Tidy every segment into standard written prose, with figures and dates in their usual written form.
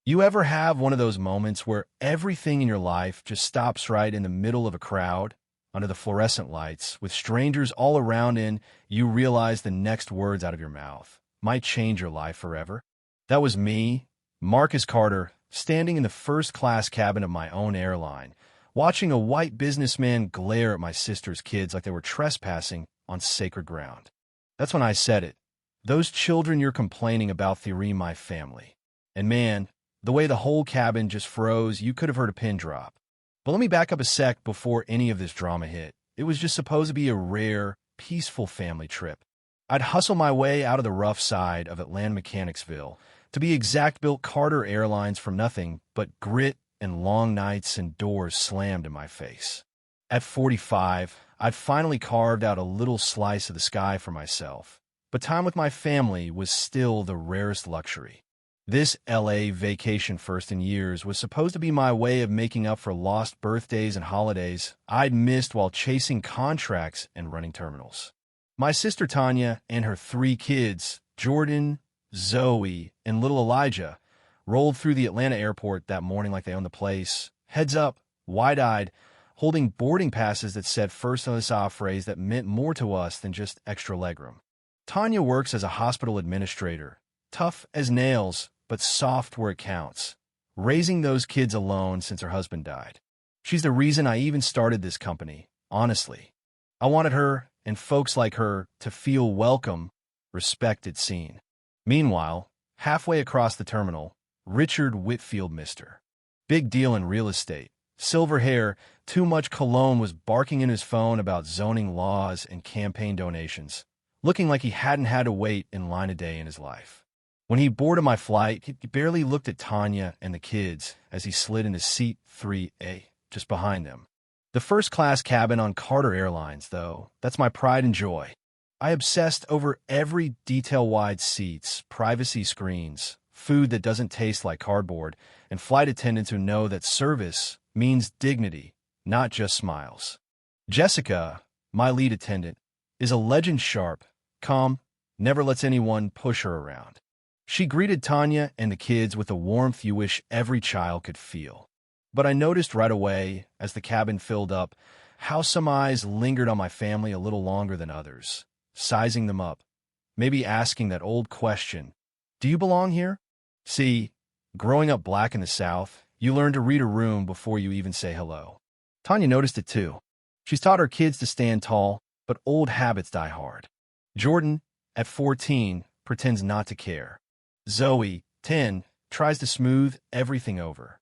You ever have one of those moments where everything in your life just stops right in the middle of a crowd, under the fluorescent lights, with strangers all around, and you realize the next words out of your mouth might change your life forever? That was me, Marcus Carter, standing in the first-class cabin of my own airline, watching a white businessman glare at my sister's kids like they were trespassing on sacred ground. That's when I said it. Those children you're complaining about theory my family. And man, the way the whole cabin just froze, you could have heard a pin drop. But let me back up a sec before any of this drama hit. It was just supposed to be a rare, peaceful family trip. I'd hustle my way out of the rough side of Atlanta Mechanicsville, to be exact, built Carter Airlines from nothing but grit and long nights and doors slammed in my face. At 45, I'd finally carved out a little slice of the sky for myself, but time with my family was still the rarest luxury. This LA vacation first in years was supposed to be my way of making up for lost birthdays and holidays I'd missed while chasing contracts and running terminals. My sister Tanya and her 3 kids, Jordan, Zoe, and little Elijah, rolled through the Atlanta airport that morning like they owned the place, heads up, wide-eyed, holding boarding passes that said first on the saw phrase that meant more to us than just extra legroom. Tanya works as a hospital administrator, tough as nails, but soft where it counts, raising those kids alone since her husband died. She's the reason I even started this company, honestly. I wanted her, and folks like her, to feel welcome, respected, seen. Meanwhile, halfway across the terminal, Richard Whitfield, Mr. Big deal in real estate. Silver hair, too much cologne, was barking in his phone about zoning laws and campaign donations, looking like he hadn't had to wait in line a day in his life. When he boarded my flight, he barely looked at Tanya and the kids as he slid into seat 3A, just behind them. The first-class cabin on Carter Airlines, though, that's my pride and joy. I obsessed over every detail-wide seats, privacy screens, food that doesn't taste like cardboard, and flight attendants who know that service means dignity, not just smiles. Jessica, my lead attendant, is a legend, sharp, calm, never lets anyone push her around. She greeted Tanya and the kids with a warmth you wish every child could feel. But I noticed right away, as the cabin filled up, how some eyes lingered on my family a little longer than others, sizing them up, maybe asking that old question, do you belong here? See, growing up black in the South, you learn to read a room before you even say hello. Tanya noticed it too. She's taught her kids to stand tall, but old habits die hard. Jordan, at 14, pretends not to care. Zoe, 10, tries to smooth everything over.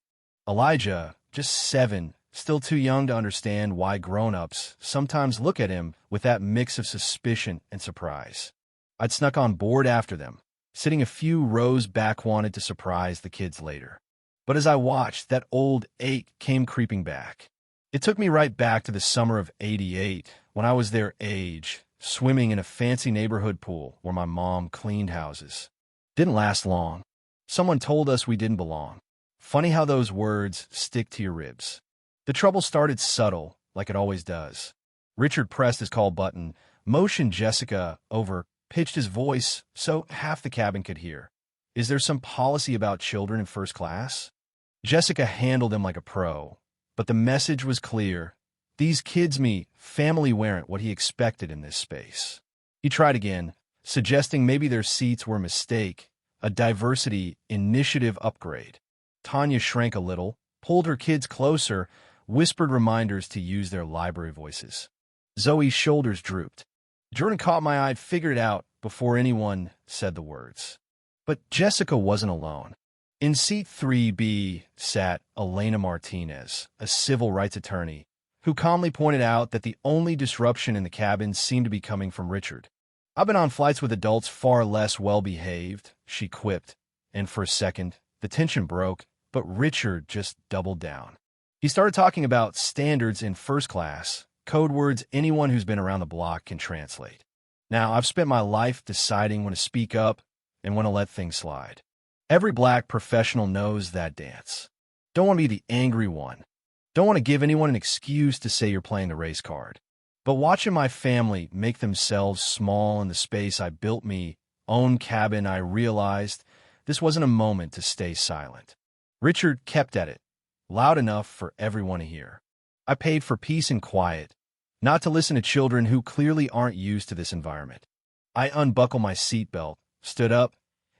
Elijah, just 7, still too young to understand why grown-ups sometimes look at him with that mix of suspicion and surprise. I'd snuck on board after them, sitting a few rows back, wanted to surprise the kids later. But as I watched, that old ache came creeping back. It took me right back to the summer of '88, when I was their age, swimming in a fancy neighborhood pool where my mom cleaned houses. Didn't last long. Someone told us we didn't belong. Funny how those words stick to your ribs. The trouble started subtle, like it always does. Richard pressed his call button, motioned Jessica over, pitched his voice so half the cabin could hear. Is there some policy about children in first class? Jessica handled him like a pro, but the message was clear. These kids, me, family, weren't what he expected in this space. He tried again, suggesting maybe their seats were a mistake, a diversity initiative upgrade. Tanya shrank a little, pulled her kids closer, whispered reminders to use their library voices. Zoe's shoulders drooped. Jordan caught my eye, figured it out before anyone said the words. But Jessica wasn't alone. In seat 3B sat Elena Martinez, a civil rights attorney, who calmly pointed out that the only disruption in the cabin seemed to be coming from Richard. I've been on flights with adults far less well-behaved, she quipped, and for a second, the tension broke, but Richard just doubled down. He started talking about standards in first class, code words anyone who's been around the block can translate. Now, I've spent my life deciding when to speak up and when to let things slide. Every black professional knows that dance. Don't want to be the angry one. Don't want to give anyone an excuse to say you're playing the race card. But watching my family make themselves small in the space I built me own cabin, I realized this wasn't a moment to stay silent. Richard kept at it, loud enough for everyone to hear. I paid for peace and quiet, not to listen to children who clearly aren't used to this environment. I unbuckled my seatbelt, stood up,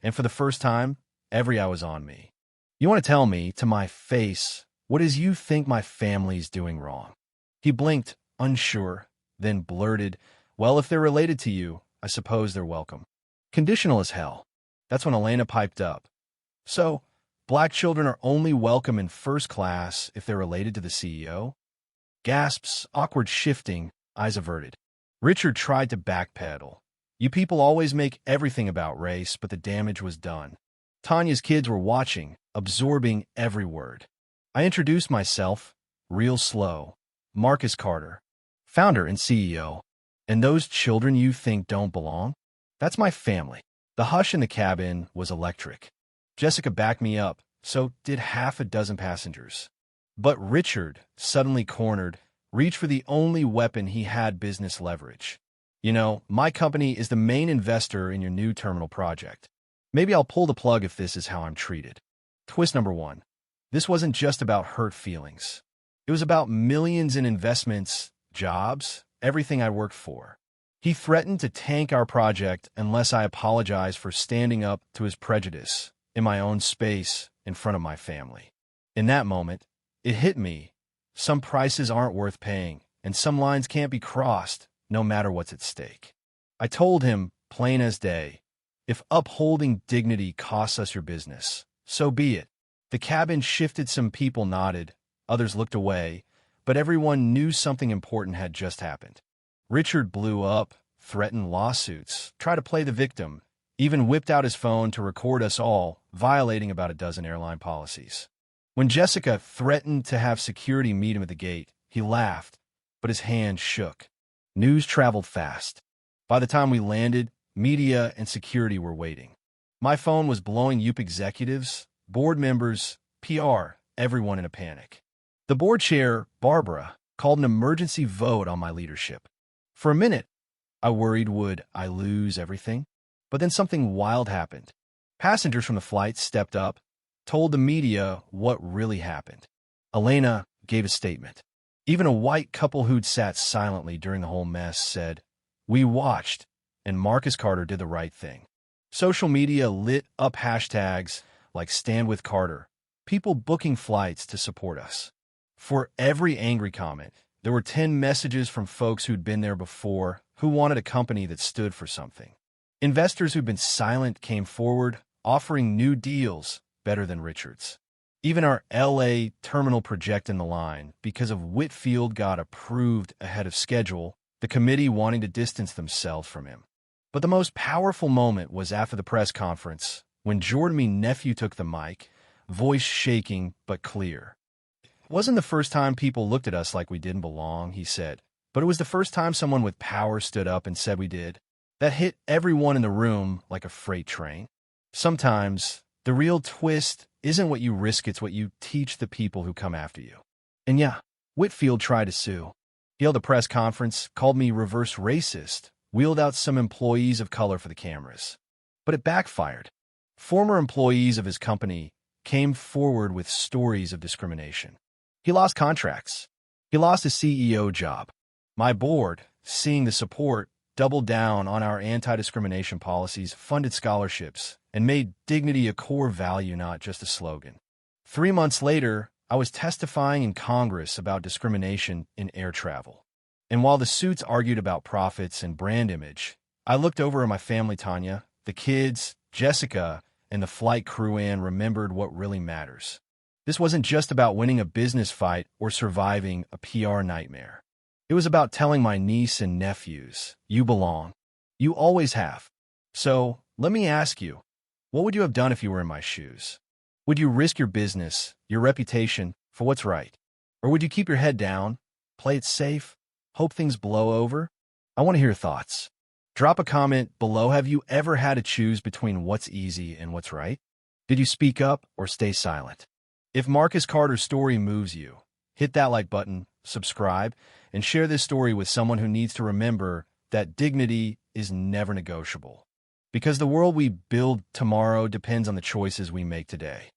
and for the first time, every eye was on me. You want to tell me, to my face, what is you think my family's doing wrong? He blinked, unsure, then blurted, well, if they're related to you, I suppose they're welcome. Conditional as hell. That's when Elena piped up. So, black children are only welcome in first class if they're related to the CEO? Gasps, awkward shifting, eyes averted. Richard tried to backpedal. You people always make everything about race, but the damage was done. Tanya's kids were watching, absorbing every word. I introduced myself, real slow. Marcus Carter, founder and CEO. And those children you think don't belong? That's my family. The hush in the cabin was electric. Jessica backed me up, so did half a dozen passengers. But Richard, suddenly cornered, reached for the only weapon he had: business leverage. You know, my company is the main investor in your new terminal project. Maybe I'll pull the plug if this is how I'm treated. Twist number one. This wasn't just about hurt feelings. It was about millions in investments, jobs, everything I worked for. He threatened to tank our project unless I apologized for standing up to his prejudice in my own space in front of my family. In that moment, it hit me. Some prices aren't worth paying, and some lines can't be crossed, no matter what's at stake. I told him, plain as day, if upholding dignity costs us your business, so be it. The cabin shifted, some people nodded, others looked away, but everyone knew something important had just happened. Richard blew up, threatened lawsuits, tried to play the victim, even whipped out his phone to record us all, violating about a dozen airline policies. When Jessica threatened to have security meet him at the gate, he laughed, but his hand shook. News traveled fast. By the time we landed, media and security were waiting. My phone was blowing up, executives, board members, PR, everyone in a panic. The board chair, Barbara, called an emergency vote on my leadership. For a minute, I worried, would I lose everything? But then something wild happened. Passengers from the flight stepped up, told the media what really happened. Elena gave a statement. Even a white couple who'd sat silently during the whole mess said, "We watched, and Marcus Carter did the right thing." Social media lit up hashtags like Stand With Carter, people booking flights to support us. For every angry comment, there were 10 messages from folks who'd been there before, who wanted a company that stood for something. Investors who'd been silent came forward, offering new deals better than Richard's. Even our LA terminal project in the line, because of Whitfield got approved ahead of schedule, the committee wanting to distance themselves from him. But the most powerful moment was after the press conference, when Jordan's nephew took the mic, voice shaking but clear. It wasn't the first time people looked at us like we didn't belong, he said, but it was the first time someone with power stood up and said we did. That hit everyone in the room like a freight train. Sometimes, the real twist isn't what you risk, it's what you teach the people who come after you. And yeah, Whitfield tried to sue. He held a press conference, called me reverse racist, wheeled out some employees of color for the cameras. But it backfired. Former employees of his company came forward with stories of discrimination. He lost contracts. He lost his CEO job. My board, seeing the support, doubled down on our anti-discrimination policies, funded scholarships, and made dignity a core value, not just a slogan. 3 months later, I was testifying in Congress about discrimination in air travel. And while the suits argued about profits and brand image, I looked over at my family, Tanya, the kids, Jessica, and the flight crew, and remembered what really matters. This wasn't just about winning a business fight or surviving a PR nightmare. It was about telling my niece and nephews, you belong. You always have. So, let me ask you, what would you have done if you were in my shoes? Would you risk your business, your reputation, for what's right? Or would you keep your head down, play it safe, hope things blow over? I want to hear your thoughts. Drop a comment below. Have you ever had to choose between what's easy and what's right? Did you speak up or stay silent? If Marcus Carter's story moves you, hit that like button, subscribe, and share this story with someone who needs to remember that dignity is never negotiable. Because the world we build tomorrow depends on the choices we make today.